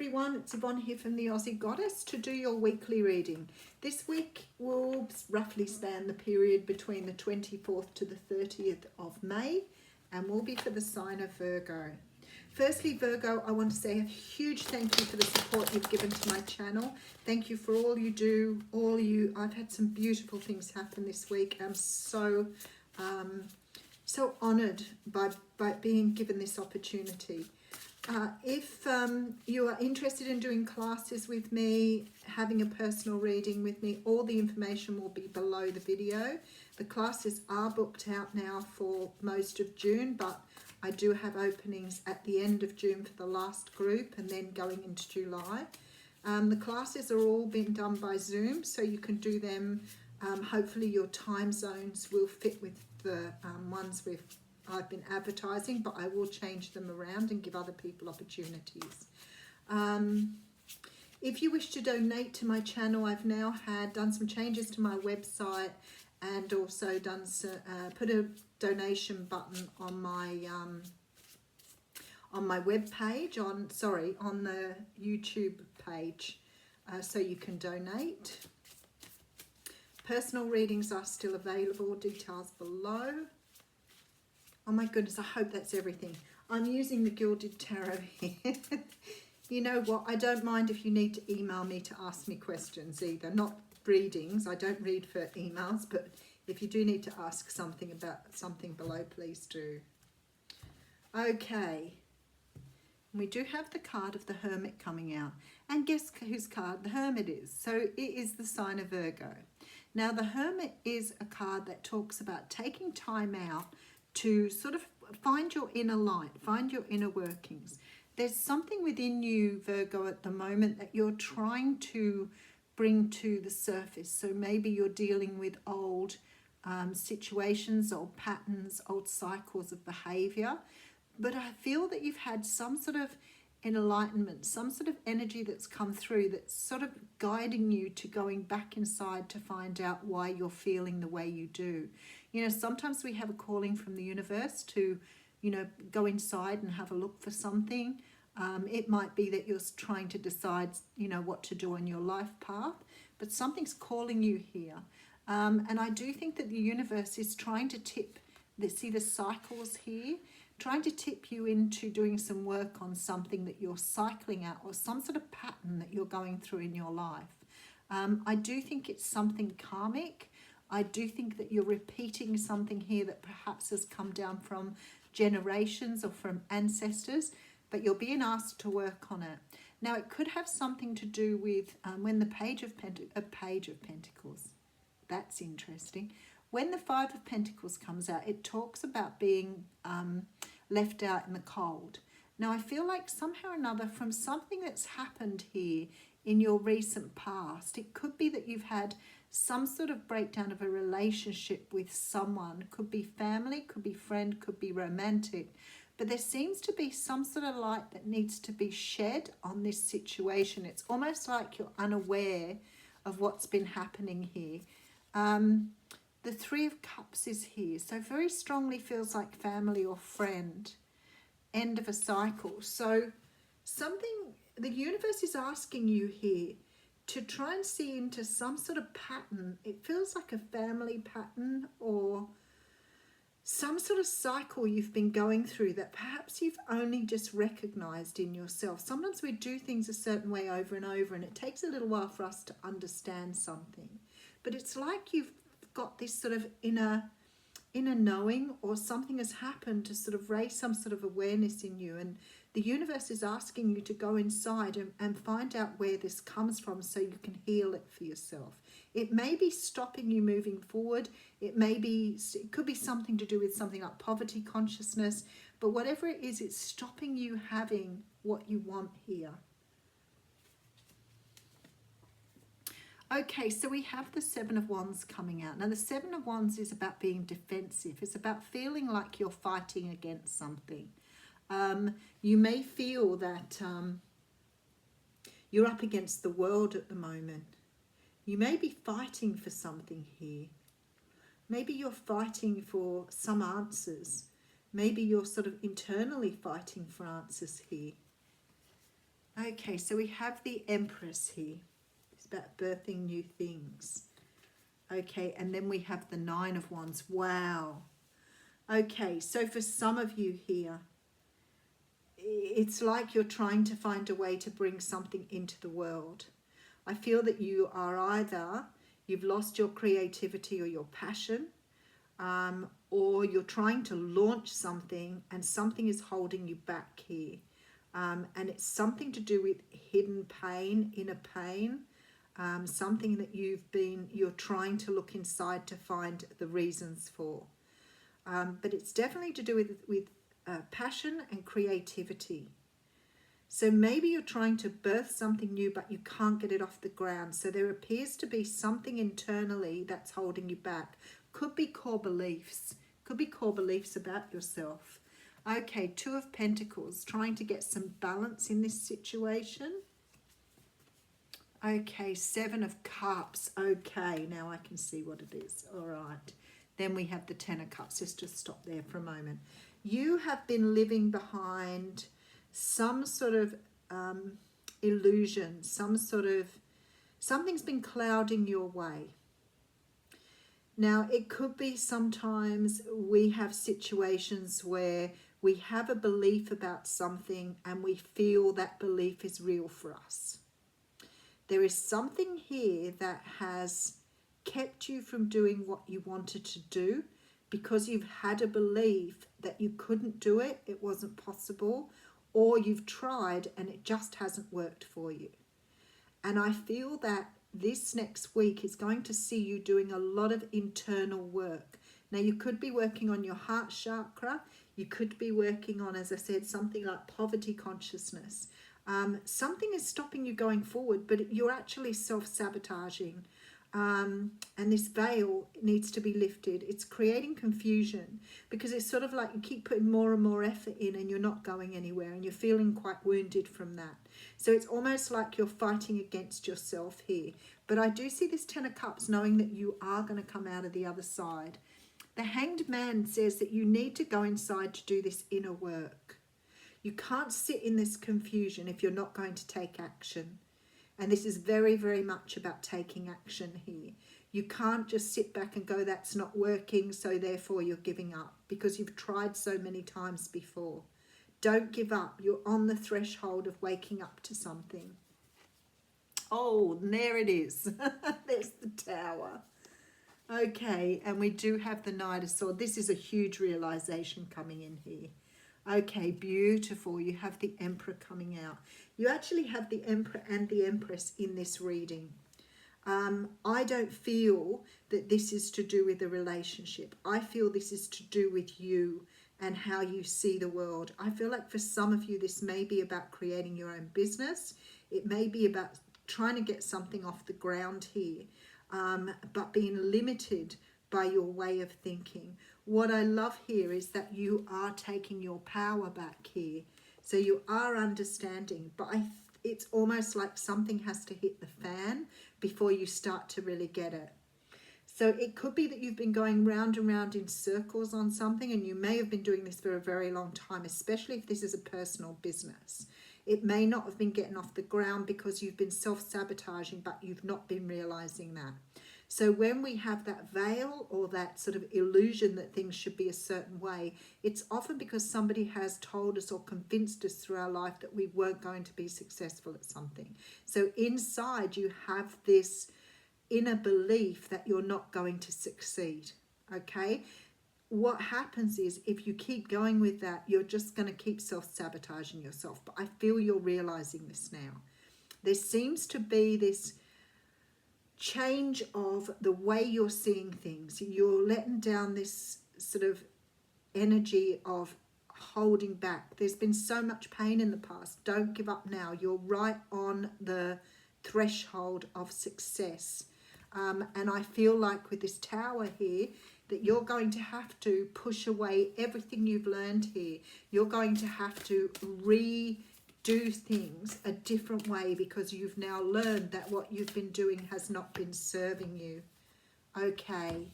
everyone, it's Yvonne here from the Aussie Goddess to do your weekly reading. This week will roughly span the period between the 24th to the 30th of May and will be for the sign of Virgo. Firstly, Virgo, I want to say a huge thank you for the support you've given to my channel. Thank you for all you do, I've had some beautiful things happen this week. I'm so honoured by being given this opportunity. If you are interested in doing classes with me, having a personal reading with me, all the information will be below the video. The classes are booked out now for most of June, but I do have openings at the end of June for the last group and then going into July. The classes are all being done by Zoom, so you can do them. Hopefully your time zones will fit with the ones I've been advertising, but I will change them around and give other people opportunities. If you wish to donate to my channel, I've now done some changes to my website and also done put a donation button on my web page, on the YouTube page, so you can donate. Personal readings are still available, details below. Oh my goodness, I hope that's everything. I'm using the Gilded Tarot here. You know what, I don't mind if you need to email me to ask me questions either. Not readings, I don't read for emails, but if you do need to ask something about something below, please do. Okay, we do have the card of the Hermit coming out. And guess whose card the Hermit is? So it is the sign of Virgo. Now the Hermit is a card that talks about taking time out to sort of find your inner light, find your inner workings. There's something within you, Virgo, at the moment that you're trying to bring to the surface. So maybe you're dealing with old situations, old patterns, old cycles of behavior. But I feel that you've had some sort of enlightenment, some sort of energy that's come through that's sort of guiding you to going back inside to find out why you're feeling the way you do. You know, sometimes we have a calling from the universe to, you know, go inside and have a look for something. It might be that you're trying to decide, you know, what to do on your life path, but something's calling you here. And I do think that the universe is trying to tip, see the cycles here, trying to tip you into doing some work on something that you're cycling out or some sort of pattern that you're going through in your life. I do think it's something karmic. I do think that you're repeating something here that perhaps has come down from generations or from ancestors, but you're being asked to work on it. Now, it could have something to do with when the Page of Pentacles, that's interesting. When the Five of Pentacles comes out, it talks about being left out in the cold. Now, I feel like somehow or another from something that's happened here in your recent past, it could be that you've had some sort of breakdown of a relationship with someone. Could be family, could be friend, could be romantic. But there seems to be some sort of light that needs to be shed on this situation. It's almost like you're unaware of what's been happening here. The Three of Cups is here. So very strongly feels like family or friend. End of a cycle. So something, the universe is asking you here to try and see into some sort of pattern. It feels like a family pattern or some sort of cycle you've been going through that perhaps you've only just recognized in yourself. Sometimes we do things a certain way over and over, and it takes a little while for us to understand something. But it's like you've got this sort of inner knowing, or something has happened to sort of raise some sort of awareness in you, and the universe is asking you to go inside and find out where this comes from so you can heal it for yourself. It may be stopping you moving forward. It could be something to do with something like poverty consciousness, but whatever it is, it's stopping you having what you want here. Okay, so we have the Seven of Wands coming out. Now, the Seven of Wands is about being defensive. It's about feeling like you're fighting against something. You may feel that you're up against the world at the moment. You may be fighting for something here. Maybe you're fighting for some answers. Maybe you're sort of internally fighting for answers here. Okay, so we have the Empress here. It's about birthing new things. Okay, and then we have the Nine of Wands. Wow. Okay, so for some of you here, it's like you're trying to find a way to bring something into the world. I feel that you are either, you've lost your creativity or your passion, or you're trying to launch something and something is holding you back here. And it's something to do with hidden pain, inner pain, something that you're trying to look inside to find the reasons for. But it's definitely to do with passion and creativity. So maybe you're trying to birth something new, but you can't get it off the ground. So there appears to be something internally that's holding you back. Could be core beliefs. Could be core beliefs about yourself. Okay, Two of Pentacles, trying to get some balance in this situation. Okay, Seven of Cups. Okay, now I can see what it is. All right. Then we have the Ten of Cups. Let's just stop there for a moment. You have been living behind some sort of illusion, something's been clouding your way. Now, it could be sometimes we have situations where we have a belief about something and we feel that belief is real for us. There is something here that has kept you from doing what you wanted to do because you've had a belief that you couldn't do it, it wasn't possible, or you've tried and it just hasn't worked for you. And I feel that this next week is going to see you doing a lot of internal work. Now, you could be working on your heart chakra. You could be working on, as I said, something like poverty consciousness. Something is stopping you going forward, but you're actually self-sabotaging. And this veil needs to be lifted. It's creating confusion because it's sort of like you keep putting more and more effort in and you're not going anywhere and you're feeling quite wounded from that. So it's almost like you're fighting against yourself here. But I do see this Ten of Cups knowing that you are going to come out of the other side. The Hanged Man says that you need to go inside to do this inner work. You can't sit in this confusion if you're not going to take action. And this is very, very much about taking action here. You can't just sit back and go, that's not working, so therefore you're giving up, because you've tried so many times before. Don't give up. You're on the threshold of waking up to something. Oh, and there it is. There's the Tower. Okay, and we do have the Knight of Swords. This is a huge realization coming in here. Okay, beautiful. You have the Emperor coming out. You actually have the Emperor and the Empress in this reading. I don't feel that this is to do with the relationship. I feel this is to do with you and how you see the world. I feel like for some of you, this may be about creating your own business. It may be about trying to get something off the ground here, but being limited by your way of thinking. What I love here is that you are taking your power back here. So you are understanding, but it's almost like something has to hit the fan before you start to really get it. So it could be that you've been going round and round in circles on something, and you may have been doing this for a very long time, especially if this is a personal business. It may not have been getting off the ground because you've been self-sabotaging, but you've not been realizing that. So when we have that veil or that sort of illusion that things should be a certain way, it's often because somebody has told us or convinced us through our life that we weren't going to be successful at something. So inside you have this inner belief that you're not going to succeed, okay? What happens is if you keep going with that, you're just going to keep self-sabotaging yourself. But I feel you're realizing this now. There seems to be this change of the way you're seeing things. You're letting down this sort of energy of holding back. There's been so much pain in the past. Don't give up now. You're right on the threshold of success. And I feel like with this Tower here, that you're going to have to push away everything you've learned here. You're going to have to do things a different way because you've now learned that what you've been doing has not been serving you. Okay,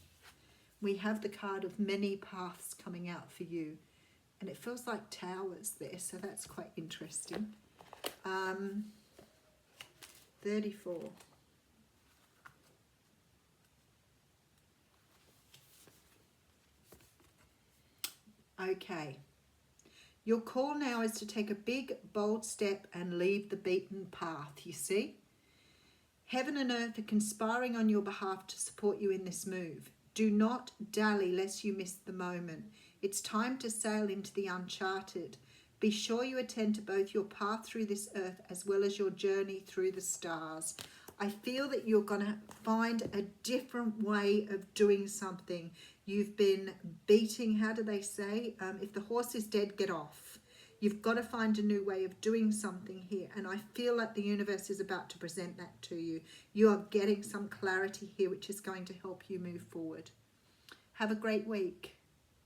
we have the card of many paths coming out for you, and it feels like towers there, so that's quite interesting. 34. Okay. Your call now is to take a big, bold step and leave the beaten path, you see? Heaven and earth are conspiring on your behalf to support you in this move. Do not dally lest you miss the moment. It's time to sail into the uncharted. Be sure you attend to both your path through this earth as well as your journey through the stars. I feel that you're going to find a different way of doing something. You've been beating, how do they say? If the horse is dead, get off. You've got to find a new way of doing something here. And I feel like the universe is about to present that to you. You are getting some clarity here, which is going to help you move forward. Have a great week.